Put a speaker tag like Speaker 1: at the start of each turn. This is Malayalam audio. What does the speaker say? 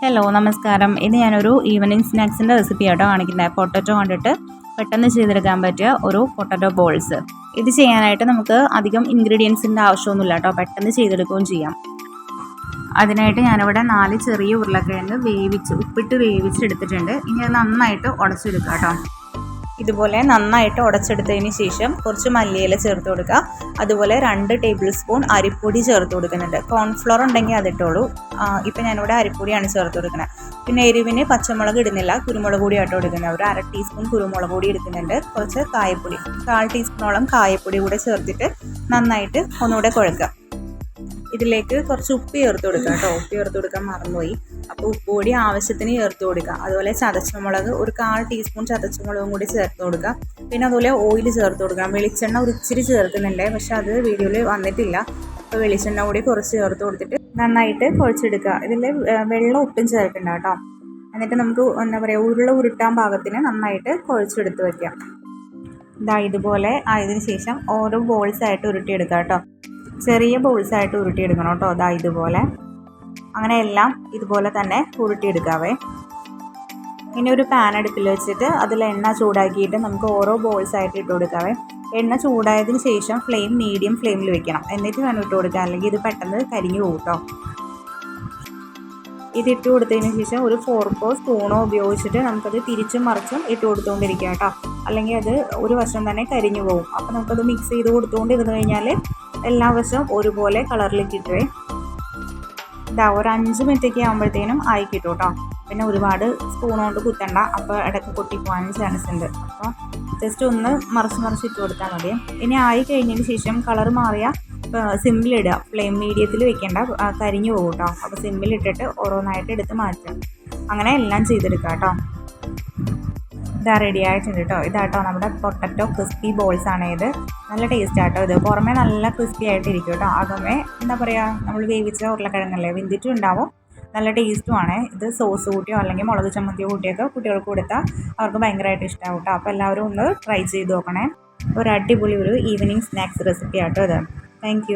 Speaker 1: ഹലോ നമസ്കാരം. ഇത് ഞാനൊരു ഈവനിങ് സ്നാക്സിൻ്റെ റെസിപ്പി ആട്ടോ കാണിക്കുന്നത്. പൊട്ടറ്റോ കൊണ്ടിട്ട് പെട്ടെന്ന് ചെയ്തെടുക്കാൻ പറ്റിയ ഒരു പൊട്ടറ്റോ ബോൾസ്. ഇത് ചെയ്യാനായിട്ട് നമുക്ക് അധികം ഇൻഗ്രീഡിയൻസിൻ്റെ ആവശ്യമൊന്നുമില്ല കേട്ടോ, പെട്ടെന്ന് ചെയ്തെടുക്കുകയും ചെയ്യാം. അതിനായിട്ട് ഞാനിവിടെ 4 ചെറിയ ഉരുളക്കിഴങ്ങ് ഉപ്പിട്ട് വേവിച്ചെടുത്തിട്ടുണ്ട്. ഇനി അത് നന്നായിട്ട് ഉടച്ചെടുക്കുക കേട്ടോ. ഇതുപോലെ നന്നായിട്ട് ഉടച്ചെടുത്തതിന് ശേഷം കുറച്ച് മല്ലിയില ചേർത്ത് കൊടുക്കുക. അതുപോലെ 2 ടേബിൾ സ്പൂൺ അരിപ്പൊടി ചേർത്ത് കൊടുക്കുന്നുണ്ട്. കോൺഫ്ലോർ ഉണ്ടെങ്കിൽ അതിട്ടോളൂ. ഇപ്പം ഞാനിവിടെ അരിപ്പൊടിയാണ് ചേർത്ത് കൊടുക്കുന്നത്. പിന്നെ എരിവിന് പച്ചമുളക് ഇടുന്നില്ല, കുരുമുളക് പൊടി ആട്ടോ എടുക്കുന്നത്. ഒരു 1/2 ടീസ്പൂൺ കുരുമുളക് പൊടി എടുക്കുന്നുണ്ട്. കുറച്ച് കായപ്പൊടി, 1/4 ടീസ്പൂണോളം കായപ്പൊടി കൂടെ ചേർത്തിട്ട് നന്നായിട്ട് ഒന്നുകൂടെ കുഴക്കുക. ഇതിലേക്ക് കുറച്ച് ഉപ്പ് ചേർത്ത് കൊടുക്കുക കേട്ടോ. ഉപ്പ് ചേർത്ത് കൊടുക്കാൻ മറന്നുപോയി. അപ്പോൾ ഉപ്പ് പൊടി ആവശ്യത്തിന് ചേർത്ത് കൊടുക്കുക. അതുപോലെ ചതച്ചമുളക് ഒരു 1/4 ടീസ്പൂൺ ചതച്ചമുളകും കൂടി ചേർത്ത് കൊടുക്കുക. പിന്നെ അതുപോലെ ഓയിൽ ചേർത്ത് കൊടുക്കുക. വെളിച്ചെണ്ണ ഒരു ഇച്ചിരി ചേർക്കുന്നുണ്ട്, പക്ഷെ അത് വീഡിയോയിൽ വന്നിട്ടില്ല. അപ്പോൾ വെളിച്ചെണ്ണ കൂടി കുറച്ച് ചേർത്ത് കൊടുത്തിട്ട് നന്നായിട്ട് കുഴച്ചെടുക്കുക. ഇതിൽ വെള്ളം ഒട്ടും ചേർക്കണ്ട കേട്ടോ. എന്നിട്ട് നമുക്ക് ഉരുള ഉരുട്ടാൻ പാകത്തിന് നന്നായിട്ട് കുഴച്ചെടുത്ത് വയ്ക്കാം. ഇതുപോലെ ആയതിനു ശേഷം ഓരോ ബോൾസായിട്ട് ഉരുട്ടിയെടുക്കുക കേട്ടോ. ചെറിയ ബോൾസായിട്ട് ഉരുട്ടിയെടുക്കണം കേട്ടോ. ഇതുപോലെ അങ്ങനെ എല്ലാം ഇതുപോലെ തന്നെ ഉരുട്ടിയെടുക്കാവേ. ഇനി ഒരു പാൻ അടുപ്പിൽ വെച്ചിട്ട് അതിൽ എണ്ണ ചൂടാക്കിയിട്ട് നമുക്ക് ഓരോ ബോൾസായിട്ട് ഇട്ട് കൊടുക്കാവേ. എണ്ണ ചൂടായതിന് ശേഷം മീഡിയം ഫ്ലെയിമിൽ വെക്കണം, എന്നിട്ട് വേണം ഇട്ട് കൊടുക്കാൻ, അല്ലെങ്കിൽ ഇത് പെട്ടെന്ന് കരിഞ്ഞു പോകും കേട്ടോ. ഇതിട്ട് കൊടുത്തതിന് ശേഷം ഒരു ഫോർക്കോ സ്പൂണോ ഉപയോഗിച്ചിട്ട് നമുക്കത് തിരിച്ചും മറിച്ചും ഇട്ട് കൊടുത്തുകൊണ്ടിരിക്കുക കേട്ടോ, അല്ലെങ്കിൽ അത് ഒരു വശം തന്നെ കരിഞ്ഞു പോകും. അപ്പോൾ നമുക്കത് മിക്സ് ചെയ്ത് കൊടുത്തുകൊണ്ടിരുന്ന് കഴിഞ്ഞാൽ എല്ലാ വശവും ഒരുപോലെ കളറിലേക്ക് ഇട്ടുവേ. ഒരു 5 മിനിറ്റൊക്കെ ആകുമ്പോഴത്തേനും ആയി കിട്ടും കേട്ടോ. പിന്നെ ഒരുപാട് സ്പൂൺ കൊണ്ട് കുത്തണ്ട, അപ്പോൾ ഇടയ്ക്ക് പൊട്ടിപ്പോകാനും ചാൻസ് ഉണ്ട്. അപ്പോൾ ജസ്റ്റ് ഒന്ന് മറിച്ച് ഇട്ട് കൊടുത്താൽ മതി. ഇനി ആയി കഴിഞ്ഞതിന് ശേഷം കളർ മാറിയാൽ സിമ്മിലിടുക, ഫ്ലെയിം മീഡിയത്തിൽ വെക്കേണ്ട, കരിഞ്ഞു പോകും കേട്ടോ. അപ്പോൾ സിമ്മിലിട്ടിട്ട് ഓരോന്നായിട്ട് എടുത്ത് മാറ്റുക. അങ്ങനെ എല്ലാം ചെയ്തെടുക്കുക കേട്ടോ. റെഡി ആയിട്ടുണ്ട് കേട്ടോ. ഇതാട്ടോ നമ്മുടെ പൊട്ടറ്റോ ക്രിസ്പി ബോൾസ് ആണ്. ഇത് നല്ല ടേസ്റ്റ് ആട്ടോ. ഇത് പുറമേ നല്ല ക്രിസ്പി ആയിട്ടിരിക്കും കേട്ടോ. അകമേ നമ്മൾ വേവിച്ച ഉരുളക്കിഴങ്ങല്ലേ, വെന്തിട്ടും ഉണ്ടാവും, നല്ല ടേസ്റ്റുമാണ്. ഇത് സോസ് കൂട്ടിയോ അല്ലെങ്കിൽ മുളക് ചമ്മന്തിയോ കൂട്ടിയൊക്കെ കുട്ടികൾക്ക് കൊടുത്താൽ അവർക്ക് ഭയങ്കരമായിട്ട് ഇഷ്ടമാവും കേട്ടോ. അപ്പോൾ എല്ലാവരും ഒന്ന് ട്രൈ ചെയ്ത് നോക്കണേ. ഒരു അടിപൊളി ഈവനിങ് സ്നാക്സ് റെസിപ്പി ആട്ടോ ഇത്. താങ്ക്